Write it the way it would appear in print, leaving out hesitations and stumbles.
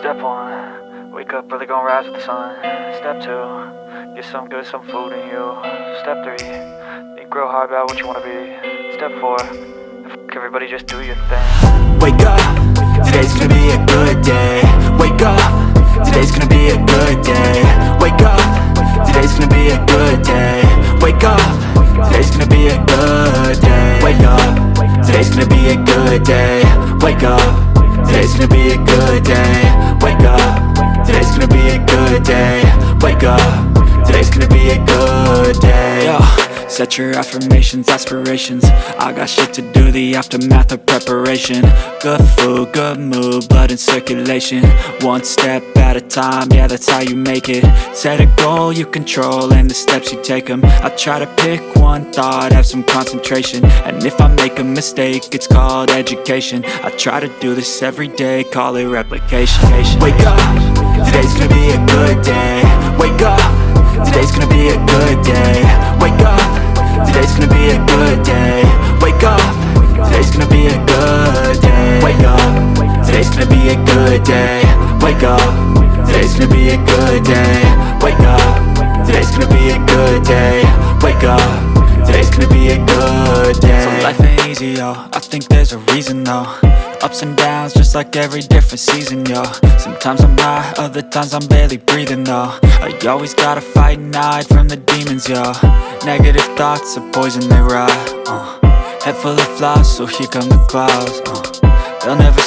Step one, wake up early, gonna rise with the sun. Step two, get some good, some food in you. Step three, think real hard about what you wanna be. Step four, fuck everybody, just do your thing. Wake up, today's gonna be a good day. Wake up, today's gonna be a good day. Wake up, today's gonna be a good day. Wake up, today's gonna be a good day. Wake up, today's gonna be a good day. Wake up, today's gonna be a good day. Wake up, today's gonna be a good day. Wake up, today's gonna be a good day. Yo, set your affirmations, aspirations. I got shit to do, the aftermath of preparation. Good food, good mood, blood in circulation. One step at a time, yeah, that's how you make it. Set a goal you control and the steps you take them. I try to pick one thought, have some concentration. And if I make a mistake, it's called education. I try to do this every day, call it replication. Wake up, today's gonna be a good day. Wake up, today's gonna be a good day. Wake up, today's gonna be a good day. Wake up, today's gonna be a good day. Wake up, today's gonna be a good day. Wake up, today's gonna be a good day. Wake up, today's gonna be a good day. Wake up, today's gonna be a good day. So life ain't easy, yo, I think there's a reason though. Ups and downs, just like every different season, yo. Sometimes I'm high, other times I'm barely breathing, though. I always gotta fight and hide from the demons, yo. Negative thoughts are poison, they rot. Head full of flies, so here come the clouds. They'll never